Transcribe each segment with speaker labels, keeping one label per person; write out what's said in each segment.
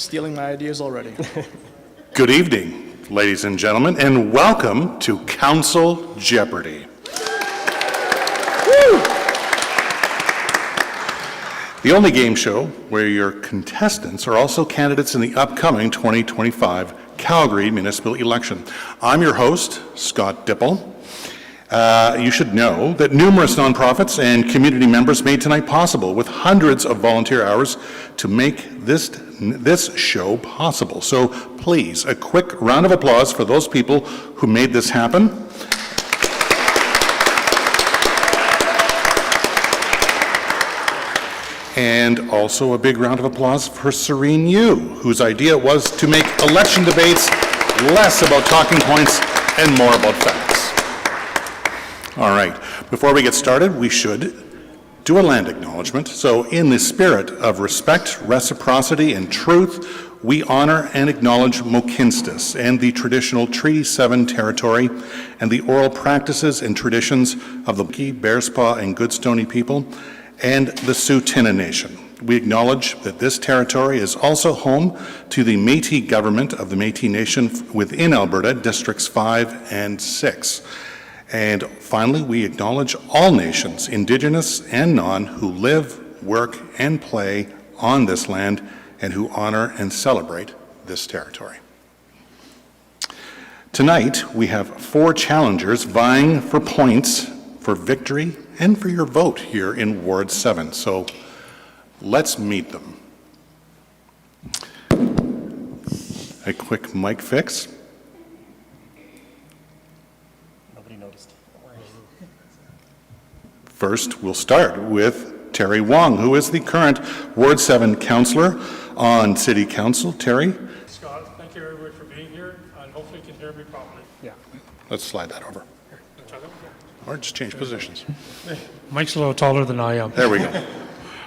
Speaker 1: stealing my ideas already.
Speaker 2: Good evening, ladies and gentlemen, and welcome to Council Jeopardy. The only game show where your contestants are also candidates in the upcoming 2025 Calgary municipal election. I'm your host, Scott Dipple. You should know that numerous nonprofits and community members made tonight possible with hundreds of volunteer hours to make this show possible. So please, a quick round of applause for those people who made this happen. And also a big round of applause for Serene Yu, whose idea was to make election debates less about talking points and more about facts. All right, before we get started, we should do a land acknowledgement. So in the spirit of respect, reciprocity, and truth, we honor and acknowledge Mohkinstsis and the traditional Treaty 7 territory and the oral practices and traditions of the Bearspaw and Goodstoney people and the Tsuut'ina Nation. We acknowledge that this territory is also home to the Métis government of the Métis Nation within Alberta, Districts 5 and 6. And finally, we acknowledge all nations, Indigenous and non, who live, work, and play on this land and who honor and celebrate this territory. Tonight, we have 4 challengers vying for points for victory and for your vote here in Ward 7. So let's meet them. A quick mic fix. First, we'll start with Terry Wong, who is the current Ward 7 councillor on City Council. Terry?
Speaker 3: Scott, thank you everybody for being here, and hopefully you can hear me properly.
Speaker 2: Yeah. Let's slide that over. Or just change positions.
Speaker 3: Mike's a little taller than I am.
Speaker 2: There we go.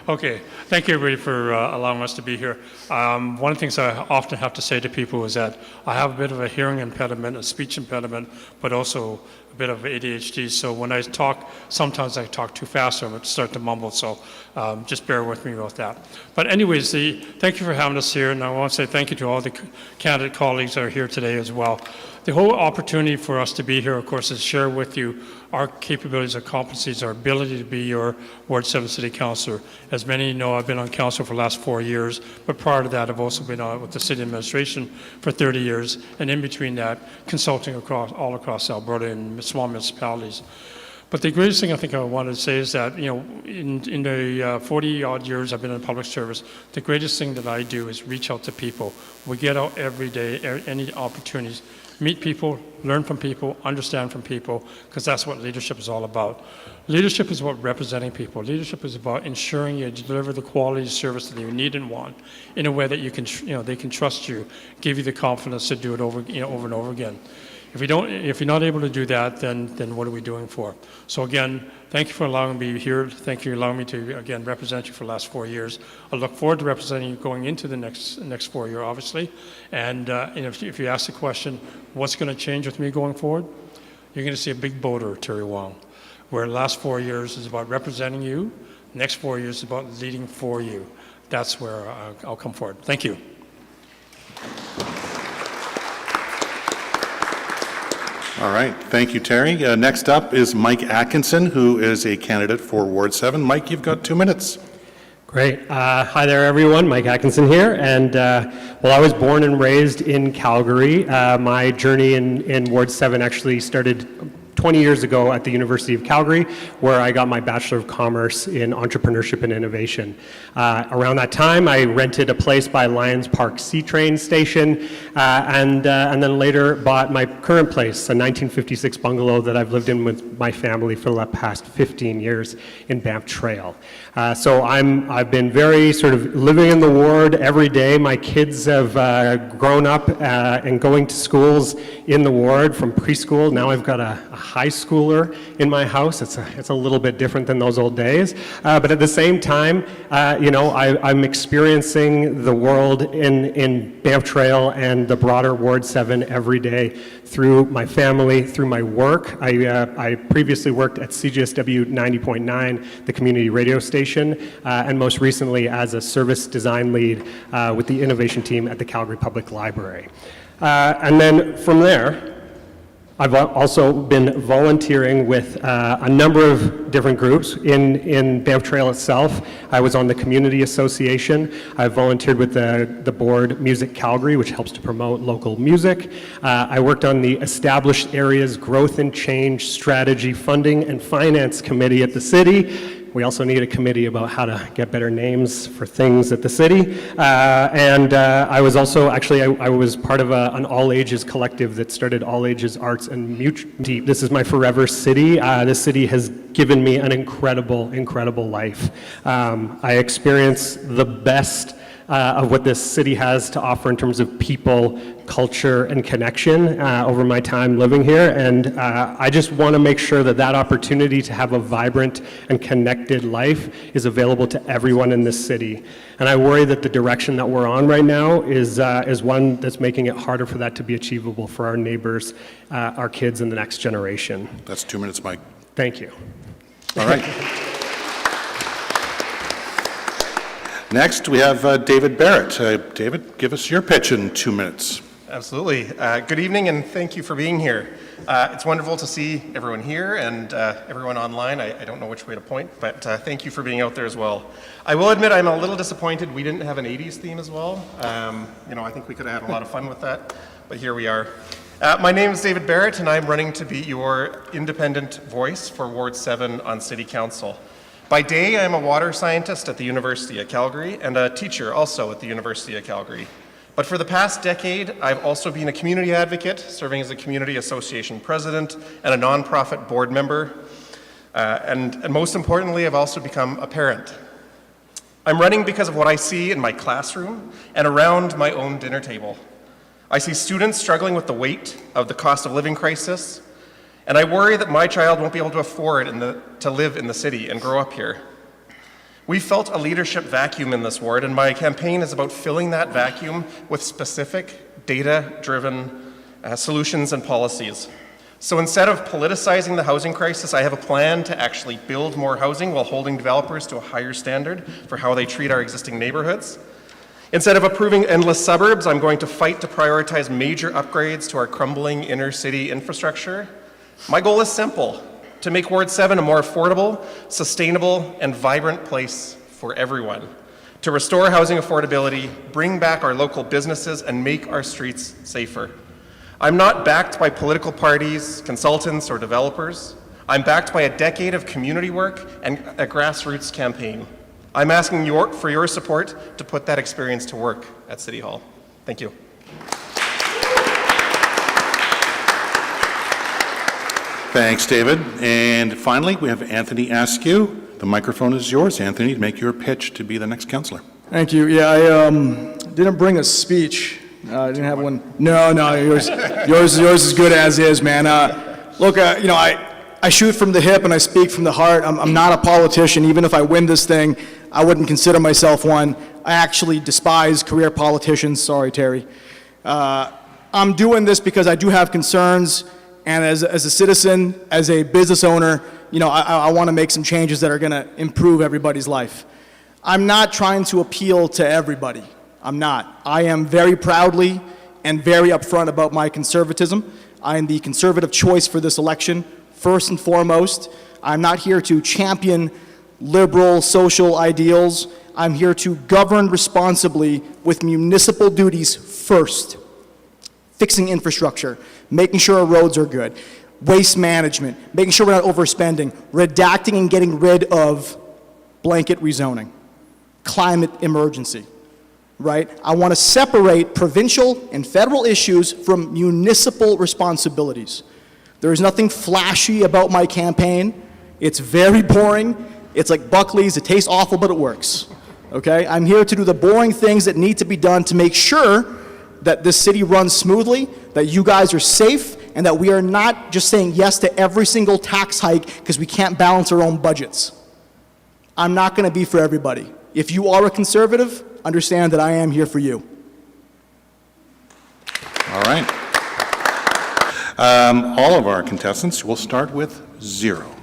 Speaker 3: Okay, thank you everybody for allowing us to be here. One of the things I often have to say to people is that I have a bit of a hearing impediment, a speech impediment, but also a bit of ADHD. So when I talk, sometimes I talk too fast or I start to mumble. So just bear with me about that. But anyways, thank you for having us here. And I want to say thank you to all the candidate colleagues that are here today as well. The whole opportunity for us to be here, of course, is share with you our capabilities, our competencies, our ability to be your Ward 7 City Councillor. As many know, I've been on council for the last 4 years, but prior to that, I've also been on with the city administration for 30 years, and in between that, consulting all across Alberta in small municipalities. But the greatest thing I think I wanted to say is that, you know, in the 40-odd years I've been in public service, the greatest thing that I do is reach out to people. We get out every day, any opportunities, meet people, learn from people, understand from people, because that's what leadership is all about. Leadership is about representing people. Leadership is about ensuring you deliver the quality of service that you need and want in a way that you can, they can trust you, give you the confidence to do it over and over again. If you're not able to do that, then what are we doing for? So again, thank you for allowing me here. Thank you for allowing me to, again, represent you for the last 4 years. I look forward to representing you going into the next 4 year, obviously. And if you ask the question, what's going to change with me going forward? You're going to see a big boulder, Terry Wong, where the last 4 years is about representing you. The next 4 years is about leading for you. That's where I'll come forward. Thank you.
Speaker 2: All right, thank you, Terry. Next up is Mike Atkinson, who is a candidate for Ward 7. Mike, you've got 2 minutes.
Speaker 4: Great. Hi there, everyone. Mike Atkinson here. And well, I was born and raised in Calgary. My journey in Ward 7 actually started 20 years ago at the University of Calgary, where I got my Bachelor of Commerce in Entrepreneurship and Innovation. Around that time, I rented a place by Lions Park C train station, and then later bought my current place, a 1956 bungalow that I've lived in with my family for the past 15 years in Banff Trail. So I've been very sort of living in the ward every day. My kids have grown up and going to schools in the ward from preschool. Now I've got a high schooler in my house. It's a little bit different than those old days. But at the same time, I'm experiencing the world in Banff Trail and the broader Ward 7 every day through my family, through my work. I previously worked at CGSW 90.9, the community radio station, and most recently as a service design lead with the innovation team at the Calgary Public Library. And then from there, I've also been volunteering with a number of different groups in Banff Trail itself. I was on the Community Association. I volunteered with the board Music Calgary, which helps to promote local music. I worked on the Established Areas Growth and Change Strategy Funding and Finance Committee at the city. We also need a committee about how to get better names for things at the city. I was also, actually, I was part of an all-ages collective that started All Ages Arts and Mutual. This is my forever city. This city has given me an incredible, incredible life. I experience the best of what this city has to offer in terms of people, culture, and connection over my time living here. And I just want to make sure that that opportunity to have a vibrant and connected life is available to everyone in this city. And I worry that the direction that we're on right now is one that's making it harder for that to be achievable for our neighbors, our kids, and the next generation.
Speaker 2: That's 2 minutes, Mike.
Speaker 4: Thank you.
Speaker 2: All right. Next, we have David Barrett. David, give us your pitch in 2 minutes.
Speaker 1: Absolutely. Good evening, and thank you for being here. It's wonderful to see everyone here and everyone online. I don't know which way to point, but thank you for being out there as well. I will admit I'm a little disappointed we didn't have an 80s theme as well. I think we could have had a lot of fun with that, but here we are. My name is David Barrett, and I'm running to be your independent voice for Ward 7 on City Council. By day, I'm a water scientist at the University of Calgary and a teacher also at the University of Calgary. But for the past decade, I've also been a community advocate, serving as a community association president and a nonprofit board member. And most importantly, I've also become a parent. I'm running because of what I see in my classroom and around my own dinner table. I see students struggling with the weight of the cost of living crisis, and I worry that my child won't be able to afford to live in the city and grow up here. We felt a leadership vacuum in this ward, and my campaign is about filling that vacuum with specific, data-driven solutions and policies. So instead of politicizing the housing crisis, I have a plan to actually build more housing while holding developers to a higher standard for how they treat our existing neighborhoods. Instead of approving endless suburbs, I'm going to fight to prioritize major upgrades to our crumbling inner-city infrastructure. My goal is simple: to make Ward 7 a more affordable, sustainable, and vibrant place for everyone. To restore housing affordability, bring back our local businesses, and make our streets safer. I'm not backed by political parties, consultants, or developers. I'm backed by a decade of community work and a grassroots campaign. I'm asking for your support to put that experience to work at City Hall. Thank you.
Speaker 2: Thanks, David. And finally, we have Anthony Askew. The microphone is yours, Anthony, to make your pitch to be the next councillor.
Speaker 5: Thank you. Yeah, I didn't bring a speech. I didn't have one. No, yours is good as is, man. Look, I shoot from the hip and I speak from the heart. I'm not a politician. Even if I win this thing, I wouldn't consider myself one. I actually despise career politicians. Sorry, Terry. I'm doing this because I do have concerns. And as a citizen, as a business owner, I want to make some changes that are going to improve everybody's life. I'm not trying to appeal to everybody. I'm not. I am very proudly and very upfront about my conservatism. I am the conservative choice for this election, first and foremost. I'm not here to champion liberal social ideals. I'm here to govern responsibly with municipal duties first. Fixing infrastructure, making sure our roads are good, waste management, making sure we're not overspending, redacting and getting rid of blanket rezoning, climate emergency, right? I want to separate provincial and federal issues from municipal responsibilities. There is nothing flashy about my campaign. It's very boring. It's like Buckley's. It tastes awful, but it works, okay? I'm here to do the boring things that need to be done to make sure that this city runs smoothly, that you guys are safe, and that we are not just saying yes to every single tax hike because we can't balance our own budgets. I'm not going to be for everybody. If you are a conservative, understand that I am here for you.
Speaker 2: All right. All of our contestants will start with 0.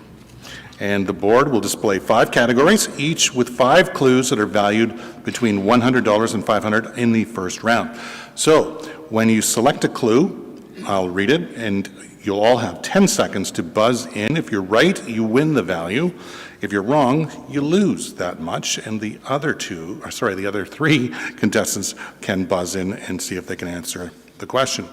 Speaker 2: And the board will display 5 categories, each with 5 clues that are valued between $100 and $500 in the first round. So when you select a clue, I'll read it, and you'll all have 10 seconds to buzz in. If you're right, you win the value. If you're wrong, you lose that much, and the other 3 contestants can buzz in and see if they can answer the question.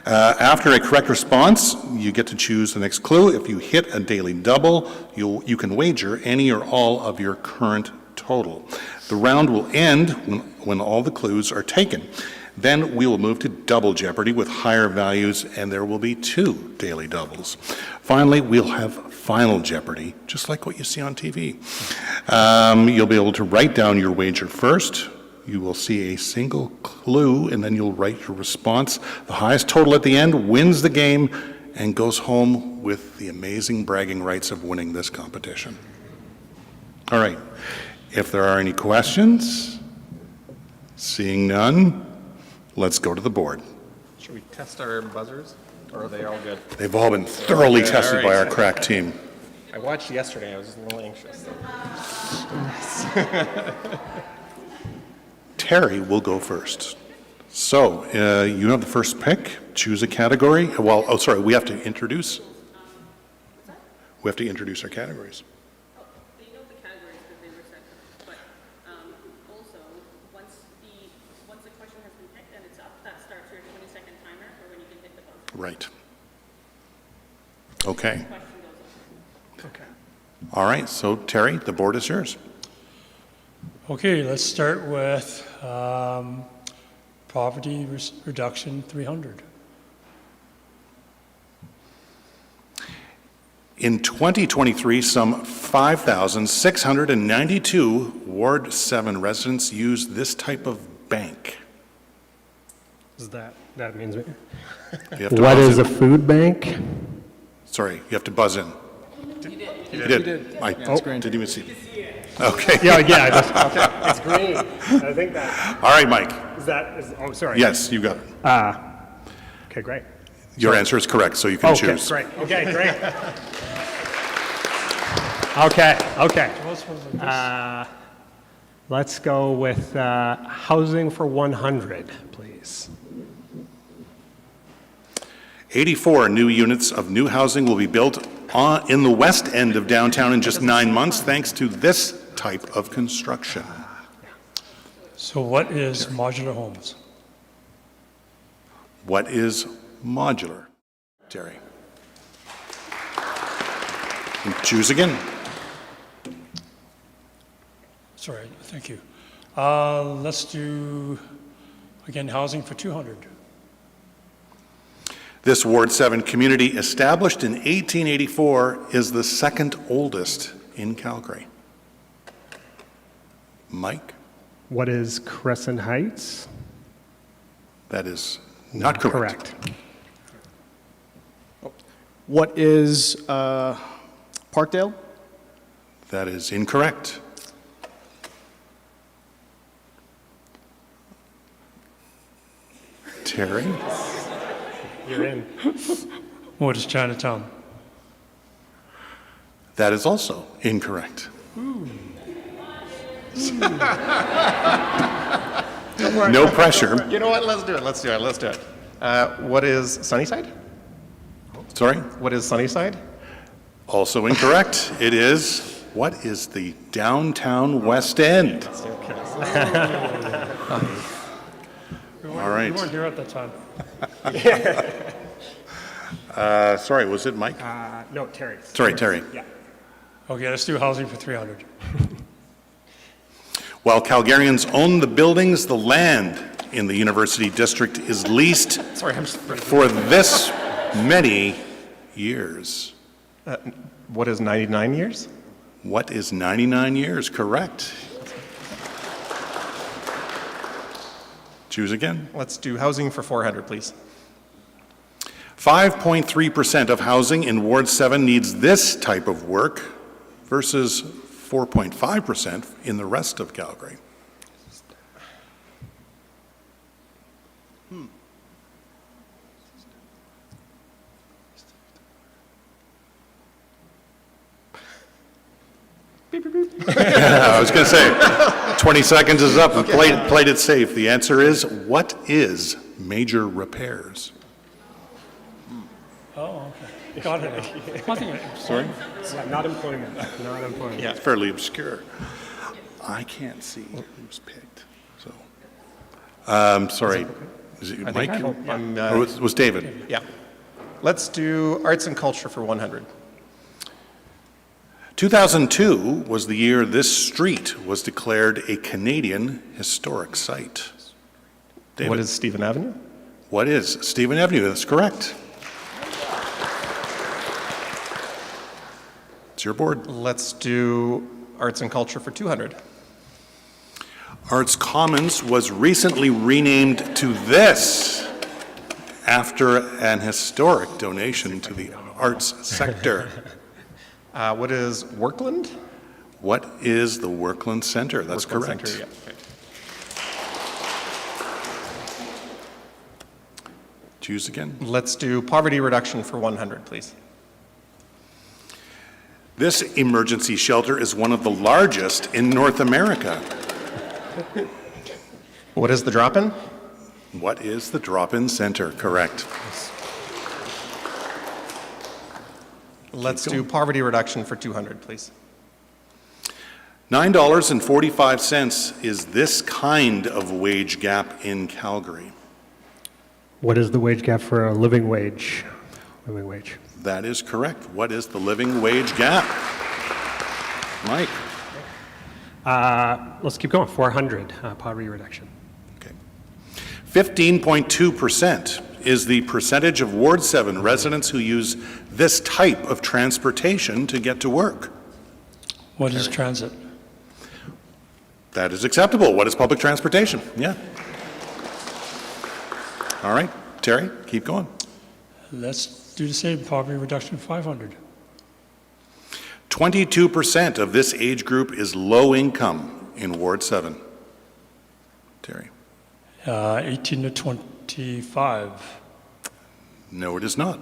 Speaker 2: After a correct response, you get to choose the next clue. If you hit a daily double, you can wager any or all of your current total. The round will end when all the clues are taken. Then we will move to double Jeopardy with higher values, and there will be 2 daily doubles. Finally, we'll have Final Jeopardy, just like what you see on TV. You'll be able to write down your wager first. You will see a single clue, and then you'll write your response. The highest total at the end wins the game and goes home with the amazing bragging rights of winning this competition. All right. If there are any questions, seeing none, let's go to the board.
Speaker 1: Should we test our buzzers, or are they all good?
Speaker 2: They've all been thoroughly
Speaker 1: Okay,
Speaker 2: tested
Speaker 1: all
Speaker 2: by
Speaker 1: right.
Speaker 2: our crack team.
Speaker 1: I watched yesterday. I was just a little anxious.
Speaker 2: Terry will go first. So, you have the first pick. Choose a category. Well, oh, sorry, we have to introduce. We have to introduce our categories.
Speaker 6: They know the categories because they were set, but also, once the question has been picked and it's up, that starts your 20-second timer for when you can hit the buzzer.
Speaker 2: Right. Okay.
Speaker 6: Question goes up.
Speaker 3: Okay.
Speaker 2: All right, so Terry, the board is yours.
Speaker 3: Okay, let's start with poverty reduction 300.
Speaker 2: In 2023, some 5,692 Ward 7 residents used this type of bank.
Speaker 4: That means
Speaker 2: You have to
Speaker 4: what
Speaker 2: buzz
Speaker 4: is
Speaker 2: in.
Speaker 4: a food bank?
Speaker 2: Sorry, you have to buzz in. You did. I didn't even see. Okay.
Speaker 4: Yeah, okay. It's green. I think that
Speaker 2: All right, Mike.
Speaker 4: oh, sorry.
Speaker 2: Yes, you got it.
Speaker 4: Okay, great.
Speaker 2: Your answer is correct, so you can
Speaker 4: Okay,
Speaker 2: choose.
Speaker 4: great. Okay, great. Okay. Let's go with housing for 100, please.
Speaker 2: 84 new units of new housing will be built in the west end of downtown in just 9 months, thanks to this type of construction.
Speaker 3: So what is modular homes?
Speaker 2: What is modular? Terry. And choose again.
Speaker 3: Sorry, thank you. Let's do, again, housing for 200.
Speaker 2: This Ward 7 community, established in 1884, is the second oldest in Calgary. Mike?
Speaker 4: What is Crescent Heights?
Speaker 2: That is not correct.
Speaker 5: What is Parkdale?
Speaker 2: That is incorrect. Terry?
Speaker 4: You're in.
Speaker 3: What is Chinatown?
Speaker 2: That is also incorrect. No pressure.
Speaker 1: You know what? Let's do it. What is Sunnyside?
Speaker 2: Sorry?
Speaker 1: What is Sunnyside?
Speaker 2: Also incorrect. It is, what is the downtown West End? All right.
Speaker 3: You weren't here at that time.
Speaker 2: Sorry, was it Mike?
Speaker 4: No, Terry.
Speaker 2: Sorry, Terry.
Speaker 4: Yeah.
Speaker 3: Okay, let's do housing for 300.
Speaker 2: While Calgarians own the buildings, the land in the University District is leased
Speaker 1: Sorry, I'm just.
Speaker 2: for this many years.
Speaker 1: What is 99 years?
Speaker 2: What is 99 years? Correct. Choose again.
Speaker 1: Let's do housing for 400, please.
Speaker 2: 5.3% of housing in Ward 7 needs this type of work versus 4.5% in the rest of Calgary. I was going to say, 20 seconds is up. We played it safe. The answer is, what is major repairs?
Speaker 3: Oh, okay. Got it. I think
Speaker 2: Sorry?
Speaker 4: Yeah, not employment, not employment.
Speaker 1: Yeah.
Speaker 2: It's fairly obscure. I can't see who's picked, so. Sorry, is it Mike? Or was David?
Speaker 1: Yeah. Let's do arts and culture for 100.
Speaker 2: 2002 was the year this street was declared a Canadian historic site. David,
Speaker 1: What is Stephen Avenue?
Speaker 2: what is Stephen Avenue? That's correct. It's your board.
Speaker 1: Let's do arts and culture for 200.
Speaker 2: Arts Commons was recently renamed to this after an historic donation to the arts sector.
Speaker 1: What is Workland?
Speaker 2: What is the Workland Center? That's
Speaker 1: Workland
Speaker 2: correct.
Speaker 1: Center, yeah. Okay.
Speaker 2: Choose again.
Speaker 1: Let's do poverty reduction for 100, please.
Speaker 2: This emergency shelter is one of the largest in North America.
Speaker 1: What is the drop-in?
Speaker 2: What is the drop-in center? Correct.
Speaker 1: Let's do poverty reduction for 200, please.
Speaker 2: $9.45 is this kind of wage gap in Calgary.
Speaker 4: What is the wage gap for a living wage? Living wage.
Speaker 2: That is correct. What is the living wage gap? Mike?
Speaker 4: Let's keep going. 400, poverty reduction.
Speaker 2: Okay. 15.2% is the percentage of Ward 7 residents who use this type of transportation to get to work.
Speaker 3: What is transit?
Speaker 2: That is acceptable. What is public transportation? Yeah. All right, Terry, keep going.
Speaker 3: Let's do the same, poverty reduction 500.
Speaker 2: 22% of this age group is low income in Ward 7. Terry?
Speaker 3: 18 to 25.
Speaker 2: No, it is not.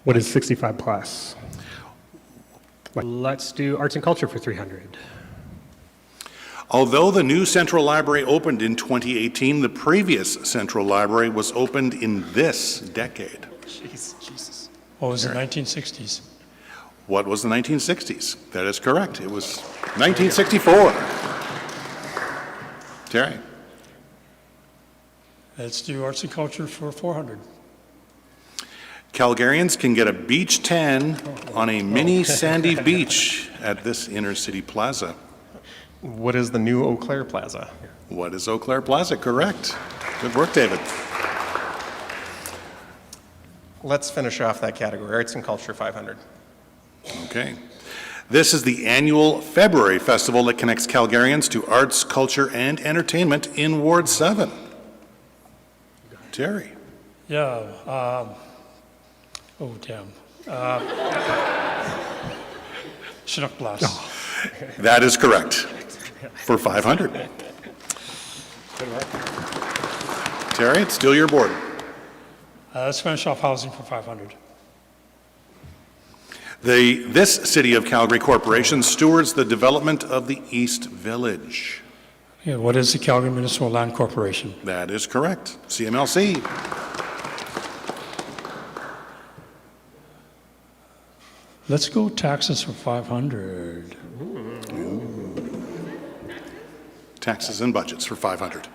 Speaker 4: What is 65 plus? Let's do arts and culture for 300.
Speaker 2: Although the new Central Library opened in 2018, the previous Central Library was opened in this decade.
Speaker 1: Jesus.
Speaker 3: What was the 1960s?
Speaker 2: What was the 1960s? That is correct. It was 1964. Terry?
Speaker 3: Let's do arts and culture for 400.
Speaker 2: Calgarians can get a beach tan on a mini sandy beach at this inner city plaza.
Speaker 1: What is the new Eau Claire Plaza?
Speaker 2: What is Eau Claire Plaza? Correct. Good work, David.
Speaker 1: Let's finish off that category, arts and culture 500.
Speaker 2: Okay. This is the annual February festival that connects Calgarians to arts, culture, and entertainment in Ward 7. Terry.
Speaker 3: Yeah. Oh, damn. Chinook Blast.
Speaker 2: That is correct. For 500. Terry, it's still your board.
Speaker 3: Let's finish off housing for 500.
Speaker 2: This City of Calgary Corporation stewards the development of the East Village.
Speaker 3: Yeah, what is the Calgary Municipal Land Corporation?
Speaker 2: That is correct. CMLC.
Speaker 3: Let's go taxes for 500.
Speaker 2: Taxes and budgets for 500.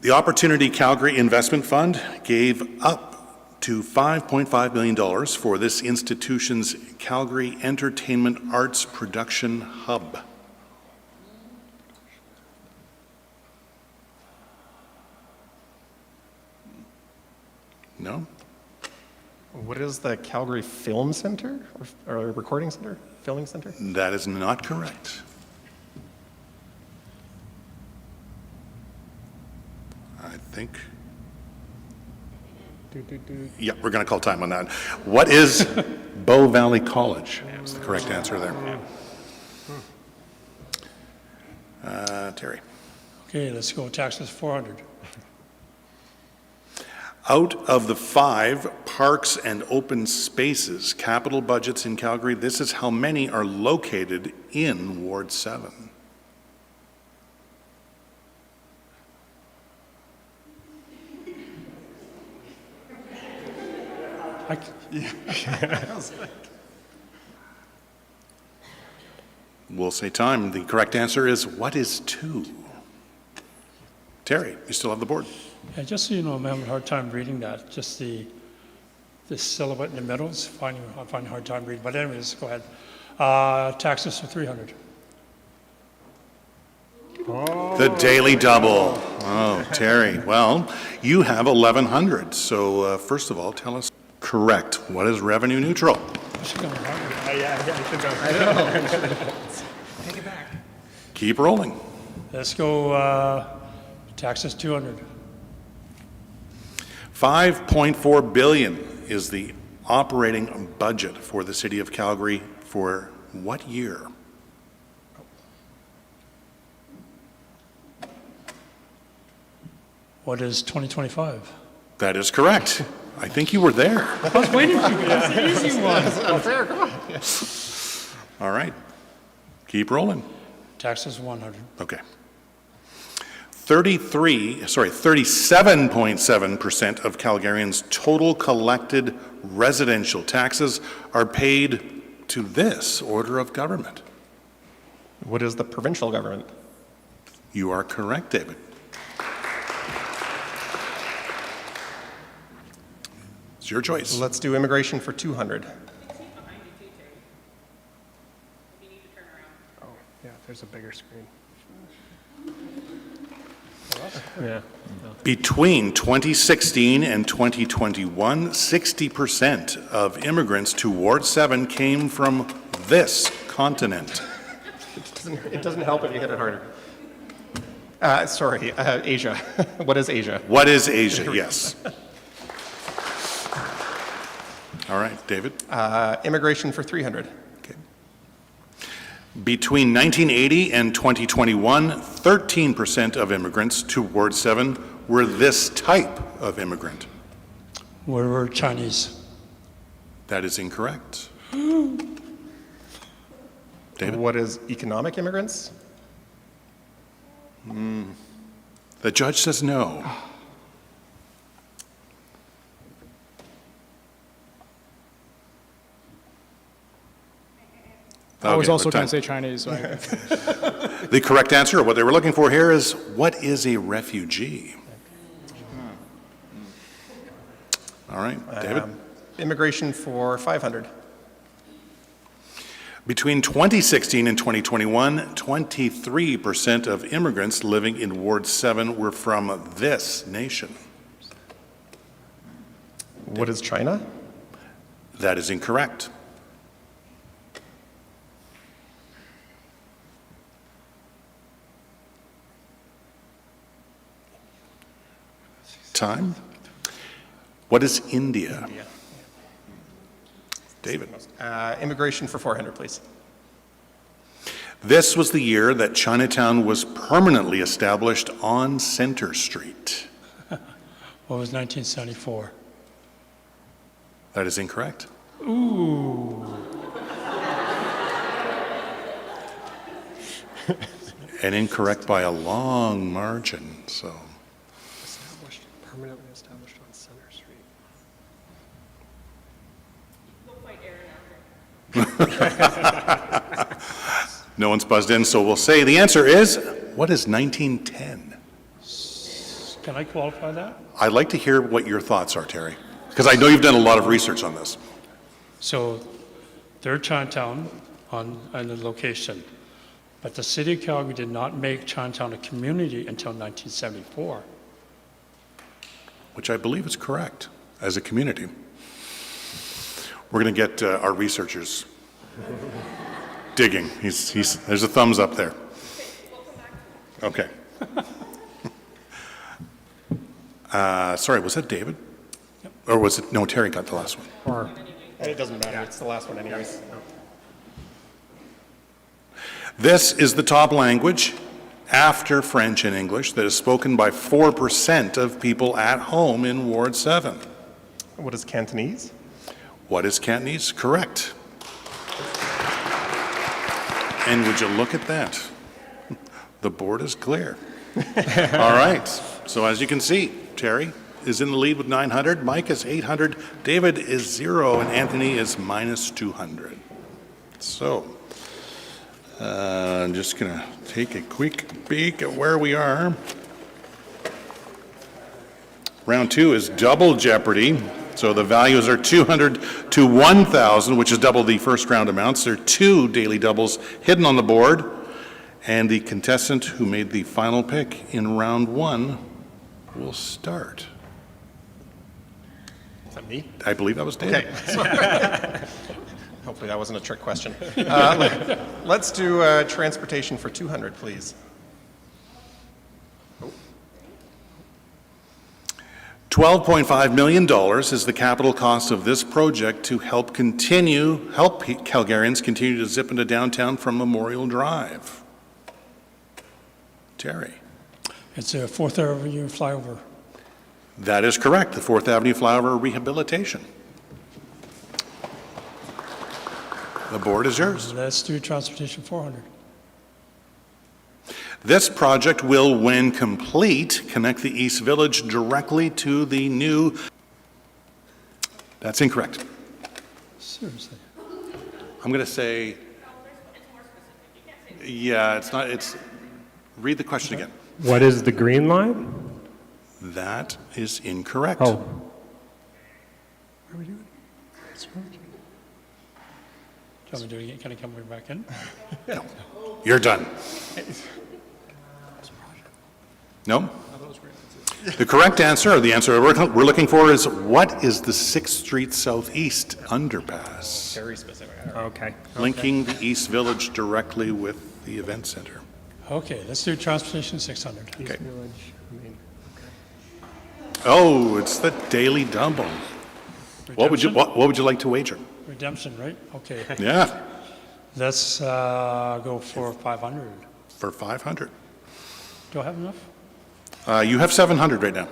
Speaker 2: The Opportunity Calgary Investment Fund gave up to $5.5 million for this institution's Calgary Entertainment Arts Production Hub. No?
Speaker 1: What is the Calgary Film Center or Recording Center? Filming Center?
Speaker 2: That is not correct. I think. Yeah, we're going to call time on that. What is Bow Valley College? Is the correct answer there. Terry.
Speaker 3: Okay, let's go taxes 400.
Speaker 2: Out of the 5 parks and open spaces capital budgets in Calgary, this is how many are located in Ward 7. We'll say time. The correct answer is, what is 2? Terry, you still have the board.
Speaker 3: Yeah, just so you know, I'm having a hard time reading that. Just the silhouette in the middle is I'm finding a hard time reading. But anyways, go ahead. Taxes for 300.
Speaker 2: The daily double. Oh, Terry. Well, you have 1,100. So first of all, tell us correct. What is revenue neutral? Keep rolling.
Speaker 3: Let's go taxes 200.
Speaker 2: 5.4 billion is the operating budget for the city of Calgary for what year?
Speaker 3: What is 2025?
Speaker 2: That is correct. I think you were there.
Speaker 3: I was waiting for you. That's an easy one.
Speaker 1: Unfair, come on.
Speaker 2: All right. Keep rolling.
Speaker 3: Taxes 100.
Speaker 2: Okay. 37.7% of Calgarians' total collected residential taxes are paid to this order of government.
Speaker 1: What is the provincial government?
Speaker 2: You are correct, David. It's your choice.
Speaker 1: Let's do immigration for 200.
Speaker 6: Behind you too, Terry. You need to turn around.
Speaker 4: Oh, yeah, there's a bigger screen. Yeah.
Speaker 2: Between 2016 and 2021, 60% of immigrants to Ward 7 came from this continent.
Speaker 1: It doesn't help if you hit it harder. Asia. What is Asia?
Speaker 2: What is Asia? Yes. All right, David.
Speaker 1: Immigration for 300.
Speaker 2: Okay. Between 1980 and 2021, 13% of immigrants to Ward 7 were this type of immigrant.
Speaker 3: We're Chinese.
Speaker 2: That is incorrect. David?
Speaker 1: What is economic immigrants?
Speaker 2: The judge says no.
Speaker 5: I was
Speaker 2: Okay,
Speaker 5: also
Speaker 2: what
Speaker 5: going
Speaker 2: time?
Speaker 5: to say Chinese. So
Speaker 2: The correct answer, or what they were looking for here, is what is a refugee? All right, David.
Speaker 1: Immigration for 500.
Speaker 2: Between 2016 and 2021, 23% of immigrants living in Ward 7 were from this nation.
Speaker 1: What is China?
Speaker 2: That is incorrect. Time. What is India? David.
Speaker 1: Immigration for 400, please.
Speaker 2: This was the year that Chinatown was permanently established on Center Street.
Speaker 3: What was 1974?
Speaker 2: That is incorrect.
Speaker 3: Ooh.
Speaker 2: And incorrect by a long margin, so.
Speaker 4: Permanently established on Center Street.
Speaker 6: Go fight Aaron after.
Speaker 2: No one's buzzed in, so we'll say the answer is, what is 1910?
Speaker 3: Can I qualify that?
Speaker 2: I'd like to hear what your thoughts are, Terry, because I know you've done a lot of research on this.
Speaker 3: So they're Chinatown on the location, but the city of Calgary did not make Chinatown a community until 1974.
Speaker 2: Which I believe is correct, as a community. We're going to get our researchers digging. There's a thumbs up there. Okay. Sorry, was that David? Yep. Or was it, no, Terry got the last one.
Speaker 4: Or
Speaker 1: It doesn't matter. It's the last one anyways.
Speaker 2: This is the top language after French and English that is spoken by 4% of people at home in Ward 7?
Speaker 1: What is Cantonese?
Speaker 2: What is Cantonese? Correct. And would you look at that? The board is clear. All right. So as you can see, Terry is in the lead with 900, Mike is 800, David is 0, and Anthony is minus 200. So I'm just going to take a quick peek at where we are. Round 2 is double Jeopardy. So the values are 200 to 1,000, which is double the first round amounts. There are 2 daily doubles hidden on the board. And the contestant who made the final pick in round 1 will start.
Speaker 1: Is that me?
Speaker 2: I believe that was David.
Speaker 1: Okay. Hopefully that wasn't a trick question. Let's do transportation for 200, please.
Speaker 2: $12.5 million is the capital cost of this project to help Calgarians continue to zip into downtown from Memorial Drive. Terry.
Speaker 3: It's a 4th Avenue flyover.
Speaker 2: That is correct, the 4th Avenue flyover rehabilitation. The board is yours.
Speaker 3: Let's do transportation 400.
Speaker 2: This project will, when complete, connect the East Village directly to the new... That's incorrect.
Speaker 3: Seriously.
Speaker 2: I'm going to say... Yeah, it's not, it's... Read the question again.
Speaker 4: What is the green line?
Speaker 2: That is incorrect.
Speaker 4: Oh,
Speaker 3: What are we doing? Can we do it again? Can I come back in?
Speaker 2: No. You're done. No? The correct answer, or the answer we're looking for, is what is the 6th Street Southeast underpass?
Speaker 1: Very specific.
Speaker 4: okay.
Speaker 2: Linking the East Village directly with the event center.
Speaker 3: Okay, let's do transportation 600.
Speaker 2: Okay.
Speaker 4: Village, I mean,
Speaker 2: Oh, it's the daily double. What would you like to wager?
Speaker 3: Redemption, right? Okay.
Speaker 2: Yeah,
Speaker 3: Let's go for 500.
Speaker 2: for 500.
Speaker 3: Do I have enough?
Speaker 2: You have 700 right now.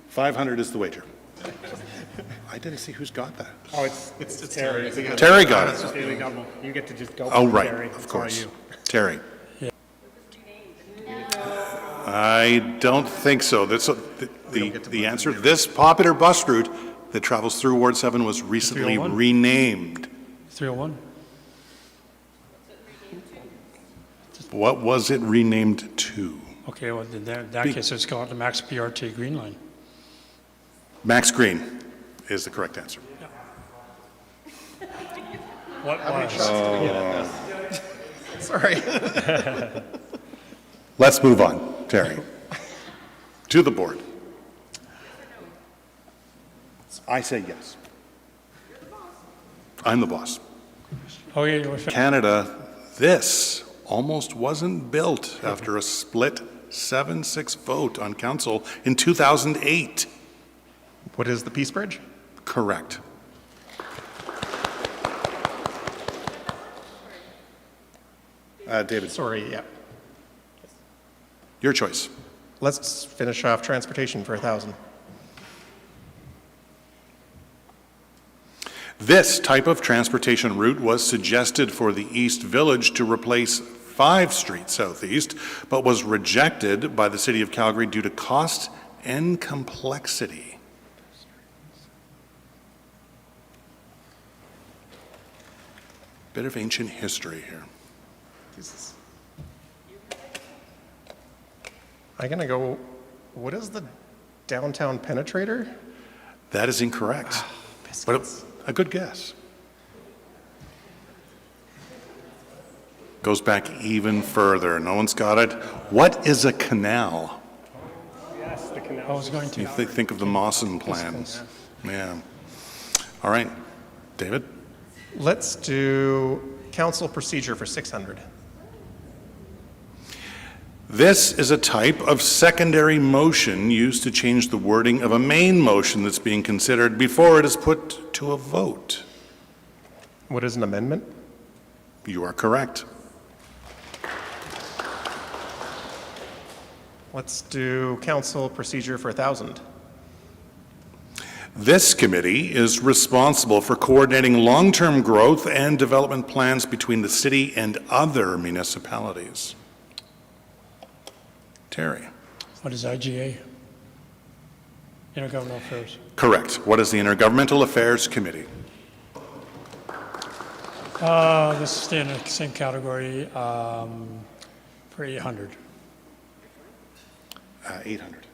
Speaker 2: 500 is the wager. I didn't see who's got that.
Speaker 4: Oh, it's Terry.
Speaker 2: Terry got it.
Speaker 4: Daily double. You get to just go.
Speaker 2: Oh,
Speaker 4: for
Speaker 2: right,
Speaker 4: Terry.
Speaker 2: of
Speaker 4: It's all
Speaker 2: course.
Speaker 4: you.
Speaker 2: Terry. I don't think so. That's the answer. This popular bus route that travels through Ward 7 was recently
Speaker 3: 301?
Speaker 2: renamed.
Speaker 3: 301.
Speaker 2: What was it renamed to?
Speaker 3: Okay, well, in that case, it's called the Max PRT Green Line.
Speaker 2: Max Green is the correct answer.
Speaker 3: What was?
Speaker 1: Sorry.
Speaker 2: Let's move on, Terry. To the board. I say yes. I'm the boss.
Speaker 3: Oh, yeah,
Speaker 2: Canada, this almost wasn't built after a split 7-6 vote on council in 2008.
Speaker 1: What is the Peace Bridge?
Speaker 2: Correct. David,
Speaker 1: Sorry, yeah.
Speaker 2: your choice.
Speaker 1: Let's finish off transportation for 1,000.
Speaker 2: This type of transportation route was suggested for the East Village to replace 5 Street Southeast, but was rejected by the City of Calgary due to cost and complexity. Bit of ancient history here.
Speaker 1: I'm going to go, what is the downtown penetrator?
Speaker 2: That is incorrect. But a good guess. Goes back even further. No one's got it. What is a canal?
Speaker 4: Yes, the canal.
Speaker 3: I was going
Speaker 2: You
Speaker 3: to.
Speaker 2: think of the Mawson plans. Yeah. All right. David?
Speaker 1: Let's do council procedure for 600.
Speaker 2: This is a type of secondary motion used to change the wording of a main motion that's being considered before it is put to a vote.
Speaker 1: What is an amendment?
Speaker 2: You are correct.
Speaker 1: Let's do council procedure for 1,000.
Speaker 2: This committee is responsible for coordinating long-term growth and development plans between the city and other municipalities. Terry.
Speaker 3: What is IGA? Intergovernmental Affairs.
Speaker 2: Correct. What is the Intergovernmental Affairs Committee?
Speaker 3: This is staying in the same category for 800.
Speaker 2: 800.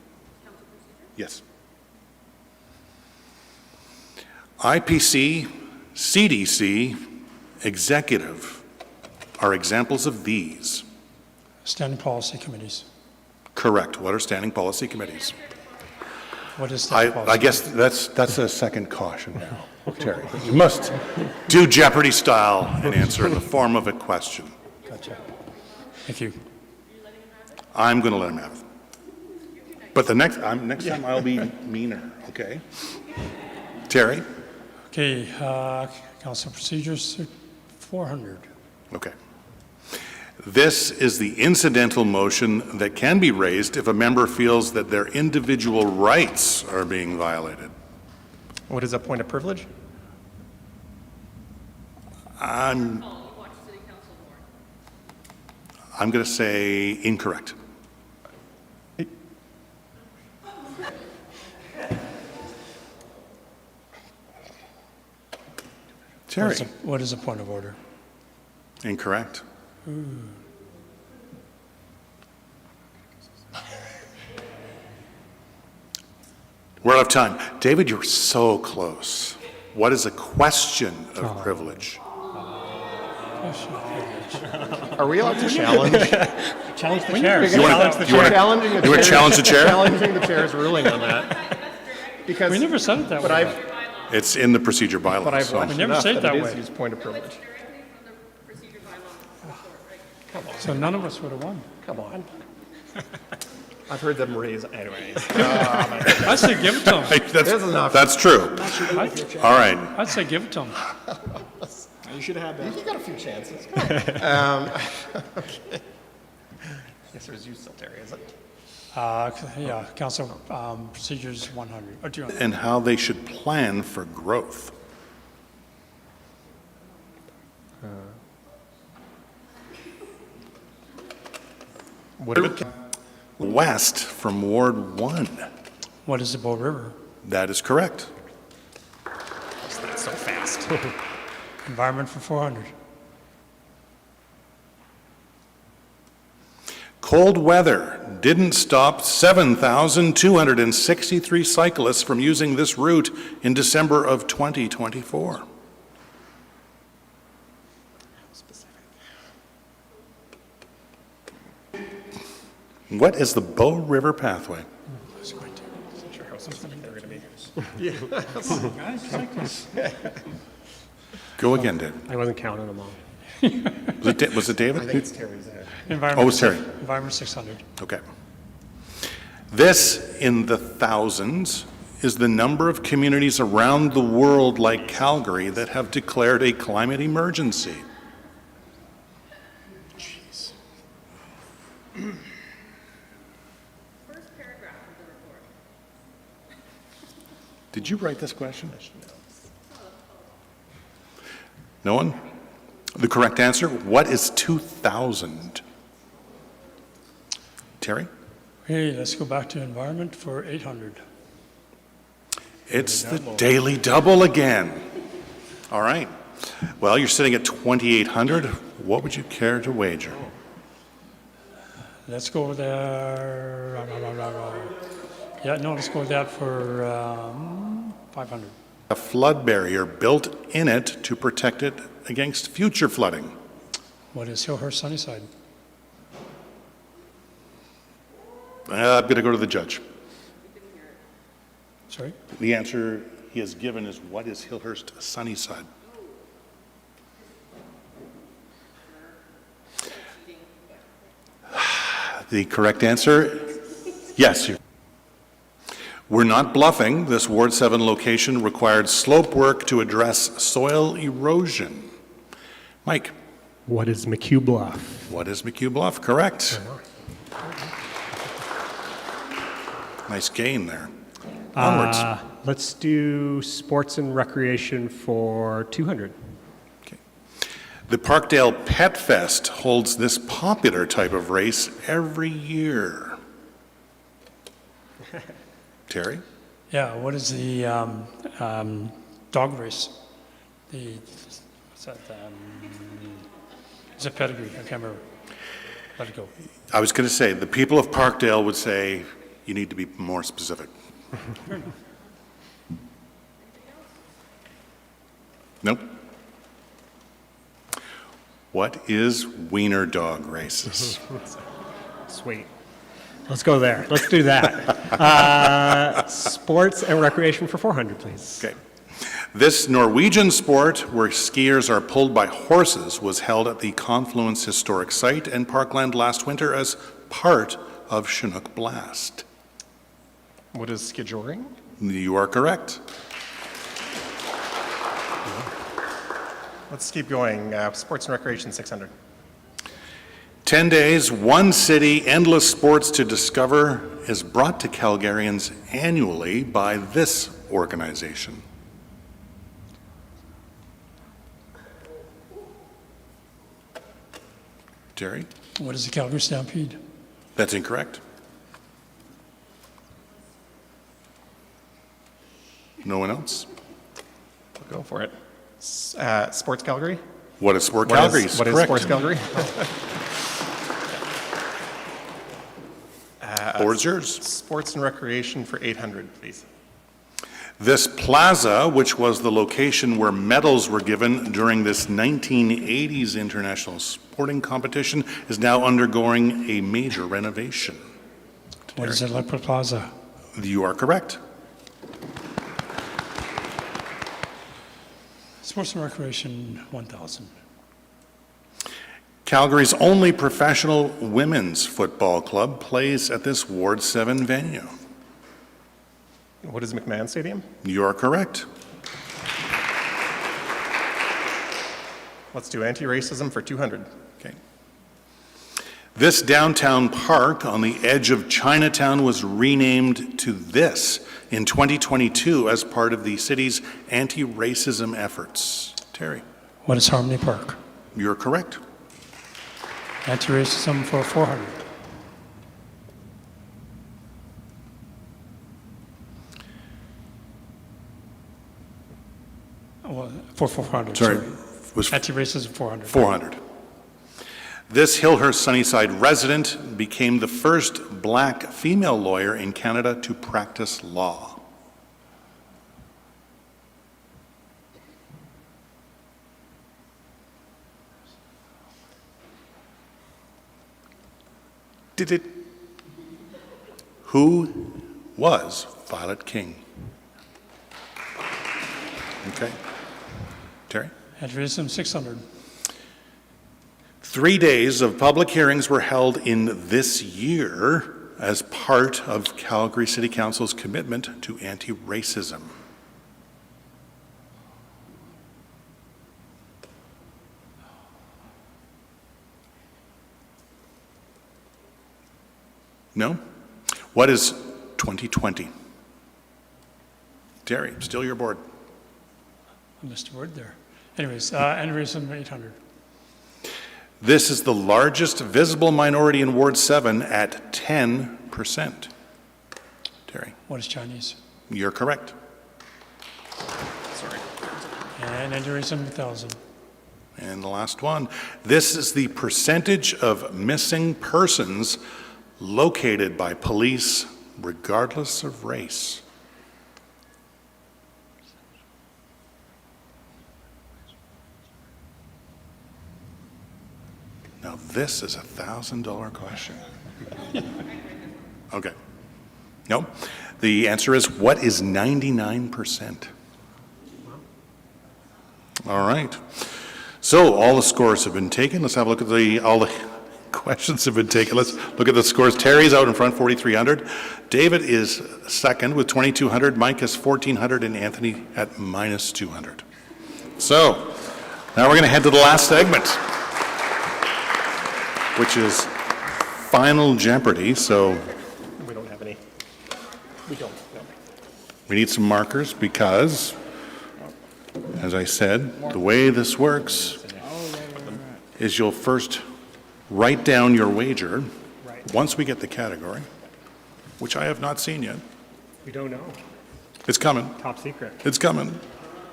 Speaker 2: Yes. IPC, CDC, Executive are examples of these.
Speaker 3: Standing policy committees.
Speaker 2: Correct. What are standing policy committees?
Speaker 3: What is standing policy?
Speaker 2: I guess that's a second caution now, Terry. You must do Jeopardy style and answer in the form of a question.
Speaker 3: Gotcha. Thank you.
Speaker 2: I'm going to let him have it. But the next time I'll be meaner, okay? Terry?
Speaker 3: Okay, council procedures, 400.
Speaker 2: Okay. This is the incidental motion that can be raised if a member feels that their individual rights are being violated.
Speaker 1: What is a point of privilege?
Speaker 2: I'm going to say incorrect. Terry?
Speaker 3: What is a point of order?
Speaker 2: Incorrect. We're out of time. David, you're so close. What is a question of privilege?
Speaker 1: Are we allowed to challenge?
Speaker 3: Challenge the chair.
Speaker 1: Challenging the
Speaker 2: You want to challenge the chair?
Speaker 1: Challenging the chair's ruling on that. Because,
Speaker 3: We never said it that
Speaker 1: but
Speaker 3: way.
Speaker 2: It's in the procedure
Speaker 1: But
Speaker 2: bylaws.
Speaker 1: I've
Speaker 2: so-
Speaker 1: watched
Speaker 3: We never
Speaker 1: enough
Speaker 3: say it
Speaker 1: that it
Speaker 3: that
Speaker 1: is
Speaker 3: way.
Speaker 1: used point of privilege.
Speaker 6: Directly from the procedure bylaw, right?
Speaker 3: So none of us would have won.
Speaker 1: Come on. I've heard them raise, anyways.
Speaker 3: I'd say give it to him.
Speaker 1: This is enough.
Speaker 2: That's true. All right.
Speaker 3: I'd say give it to him.
Speaker 5: You should have had that.
Speaker 1: You got a few chances. Okay. Yes, there's you still, Terry, is it?
Speaker 3: Yeah, council procedures 100, or 200.
Speaker 2: And how they should plan for growth.
Speaker 1: What do
Speaker 2: West from Ward 1.
Speaker 3: What is the Bow River?
Speaker 2: That is correct.
Speaker 1: That's so fast.
Speaker 3: Environment for 400.
Speaker 2: Cold weather didn't stop 7,263 cyclists from using this route in December of 2024. What is the Bow River Pathway?
Speaker 1: Sure how specific they're going to be.
Speaker 2: Go again, David.
Speaker 4: I wasn't counting them all.
Speaker 2: Was it David?
Speaker 1: I think it's Terry's there.
Speaker 3: Environment
Speaker 2: Oh, it's Terry.
Speaker 3: Environment 600.
Speaker 2: Okay. This, in the thousands, is the number of communities around the world like Calgary that have declared a climate emergency.
Speaker 6: First paragraph of the report.
Speaker 2: Did you write this question? No one? The correct answer, what is 2,000? Terry?
Speaker 3: Hey, let's go back to environment for 800.
Speaker 2: It's the daily double again. All right. Well, you're sitting at 2,800. What would you care to wager?
Speaker 3: Let's go there. Yeah, no, let's go with that for 500.
Speaker 2: A flood barrier built in it to protect it against future flooding.
Speaker 3: What is Hillhurst Sunnyside?
Speaker 2: I'm going to go to the judge.
Speaker 3: Sorry?
Speaker 2: The answer he has given is, what is Hillhurst Sunnyside? The correct answer, yes. We're not bluffing. This Ward 7 location required slope work to address soil erosion. Mike,
Speaker 4: What is McHugh Bluff?
Speaker 2: what is McHugh Bluff? Correct. Nice gain there. Onwards.
Speaker 4: Let's do sports and recreation for 200.
Speaker 2: Okay. The Parkdale Pet Fest holds this popular type of race every year. Terry?
Speaker 3: Yeah, what is the dog race? What's that? It's a pedigree. I can't remember. Let it go.
Speaker 2: I was going to say, the people of Parkdale would say, you need to be more specific. Nope. What is wiener dog races?
Speaker 4: Sweet. Let's go there. Let's do that. Sports and recreation for 400, please.
Speaker 2: Okay. This Norwegian sport, where skiers are pulled by horses, was held at the Confluence Historic Site and Parkland last winter as part of Chinook Blast.
Speaker 1: What is skijoring?
Speaker 2: You are correct.
Speaker 1: Let's keep going. Sports and recreation, 600.
Speaker 2: 10 days, one city, endless sports to discover is brought to Calgarians annually by this organization. Jerry?
Speaker 3: What is the Calgary Stampede?
Speaker 2: That's incorrect. No one else?
Speaker 1: We'll go for it. Sports Calgary?
Speaker 2: What is Sport
Speaker 1: What
Speaker 2: Calgary?
Speaker 1: is
Speaker 2: Correct.
Speaker 1: Sports Calgary?
Speaker 2: Board's yours.
Speaker 1: Sports and recreation for 800, please.
Speaker 2: This plaza, which was the location where medals were given during this 1980s international sporting competition, is now undergoing a major renovation.
Speaker 3: What is it, Lakewood Plaza?
Speaker 2: You are correct.
Speaker 3: Sports and recreation, 1,000.
Speaker 2: Calgary's only professional women's football club plays at this Ward 7 venue.
Speaker 1: What is McMahon Stadium?
Speaker 2: You are correct.
Speaker 1: Let's do anti-racism for 200.
Speaker 2: Okay. This downtown park on the edge of Chinatown was renamed to this in 2022 as part of the city's anti-racism efforts. Terry,
Speaker 3: What is Harmony Park?
Speaker 2: you're correct.
Speaker 3: Anti-racism for 400. Well, for 400.
Speaker 2: Sorry, was
Speaker 3: Anti-racism 400.
Speaker 2: 400. This Hillhurst Sunnyside resident became the first black female lawyer in Canada to practice law. Did it? Who was Violet King? Okay. Terry?
Speaker 3: Anti-racism 600.
Speaker 2: 3 days of public hearings were held in this year as part of Calgary City Council's commitment to anti-racism. No? What is 2020? Terry, still your board.
Speaker 3: I missed a word there. Anyways, anti-racism 800.
Speaker 2: This is the largest visible minority in Ward 7 at 10%. Terry,
Speaker 3: What is Chinese?
Speaker 2: you're correct.
Speaker 1: Sorry.
Speaker 3: And anti-racism 1,000.
Speaker 2: And the last one. This is the percentage of missing persons located by police regardless of race. Now this is a $1,000 question. Okay. No. The answer is, what is 99%? All right. So all the scores have been taken. Let's have a look at all the questions have been taken. Let's look at the scores. Terry's out in front, 4,300. David is second with 2,200. Mike has 1,400, and Anthony at minus 200. So now we're going to head to the last segment, which is Final Jeopardy. So
Speaker 1: We don't have any. We don't, no.
Speaker 2: We need some markers because, as I said, the way this works is you'll first write down your wager once we get the category, which I have not seen yet.
Speaker 4: We don't know.
Speaker 2: It's coming.
Speaker 4: Top secret.
Speaker 2: It's coming.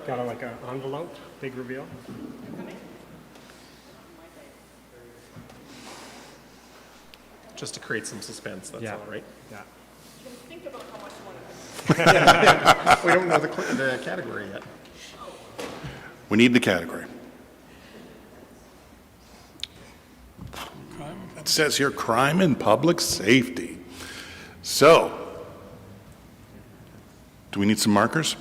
Speaker 4: Got like an envelope, big reveal.
Speaker 1: Just to create some suspense, that's
Speaker 4: Yeah.
Speaker 1: all, right?
Speaker 4: Yeah.
Speaker 6: Think about how much you want to.
Speaker 1: We don't know the category yet.
Speaker 2: We need the category. It says here, crime and public safety. So, do we need some markers?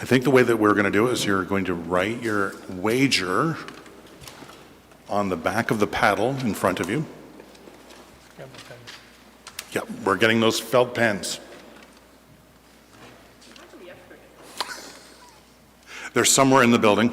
Speaker 2: I think the way that we're going to do it is you're going to write your wager on the back of the paddle in front of you. Yep, we're getting those felt pens. They're somewhere in the building.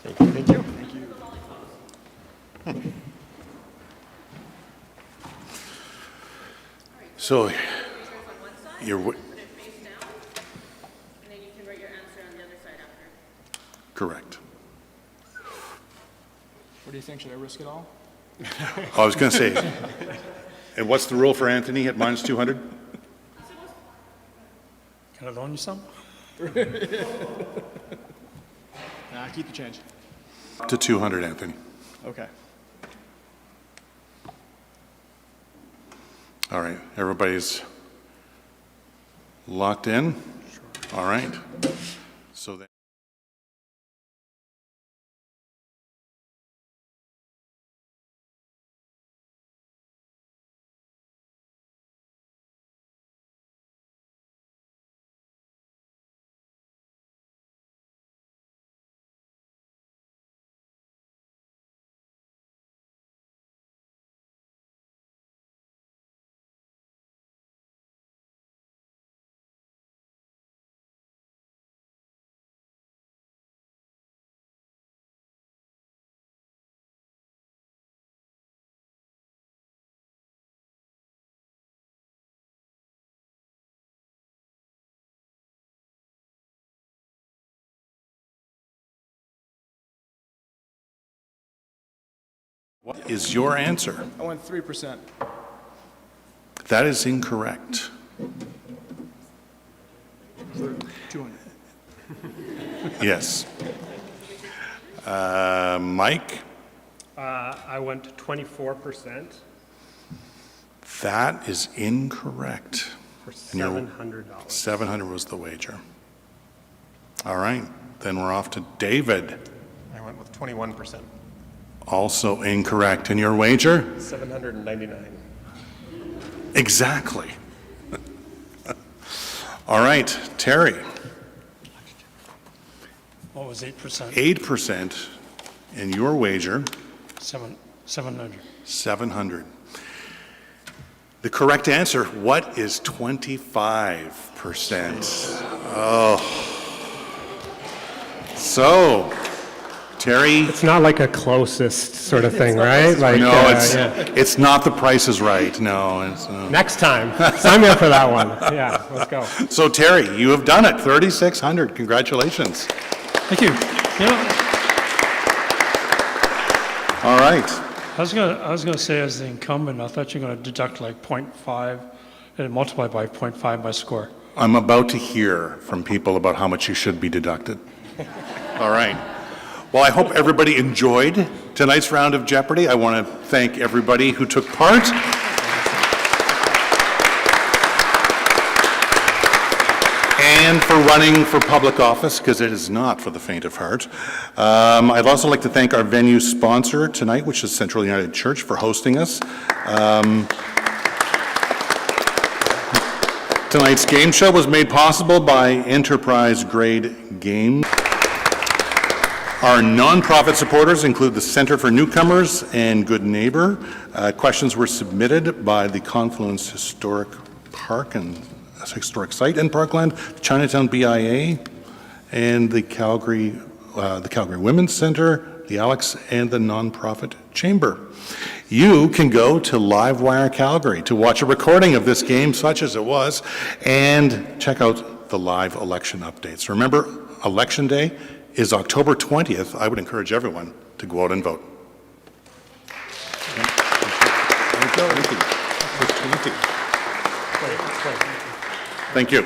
Speaker 1: Thank you. Thank you.
Speaker 2: So, you're,
Speaker 6: Put it face down, and then you can write your answer on the other side after.
Speaker 2: correct.
Speaker 5: What do you think? Should I risk it all?
Speaker 2: I was going to say, and what's the rule for Anthony at minus 200?
Speaker 3: Can I loan you some?
Speaker 5: Nah, keep the change.
Speaker 2: To 200, Anthony.
Speaker 5: Okay.
Speaker 2: All right, everybody's locked in? All right. So then. What is your answer?
Speaker 5: I went 3%.
Speaker 2: That is incorrect.
Speaker 5: 200.
Speaker 2: Yes. Mike?
Speaker 4: I went 24%
Speaker 2: That is incorrect.
Speaker 4: for
Speaker 2: And you're-
Speaker 4: $700.
Speaker 2: 700 was the wager. All right, then we're off to David.
Speaker 1: I went with 21%,
Speaker 2: Also incorrect. And your wager?
Speaker 1: 799.
Speaker 2: Exactly. All right, Terry.
Speaker 3: What was 8%?
Speaker 2: 8%, and your wager,
Speaker 3: 700.
Speaker 2: 700. The correct answer, what is 25%? Oh. So, Terry,
Speaker 4: It's not like a closest sort of thing, right? Like,
Speaker 2: no,
Speaker 4: yeah.
Speaker 2: it's not The Price is Right, no.
Speaker 4: Next time, sign me up for that one. Yeah, let's go.
Speaker 2: So Terry, you have done it, 3,600, congratulations.
Speaker 3: Thank you. You know,
Speaker 2: All right,
Speaker 3: I was gonna say as the incumbent, I thought you were gonna deduct like 0.5 and multiply by 0.5 my score.
Speaker 2: I'm about to hear from people about how much you should be deducted. All right. Well, I hope everybody enjoyed tonight's round of Jeopardy. I want to thank everybody who took part. And for running for public office, because it is not for the faint of heart. I'd also like to thank our venue sponsor tonight, which is Central United Church, for hosting us. Tonight's game show was made possible by Enterprise Grade Games. Our nonprofit supporters include the Center for Newcomers and Good Neighbor. Questions were submitted by the Confluence Historic Park and Historic Site and Parkland, Chinatown BIA, and the Calgary Women's Center, the Alex, and the Nonprofit Chamber. You can go to Livewire Calgary to watch a recording of this game, such as it was, and check out the live election updates. Remember, Election Day is October 20th. I would encourage everyone to go out and vote. Thank you.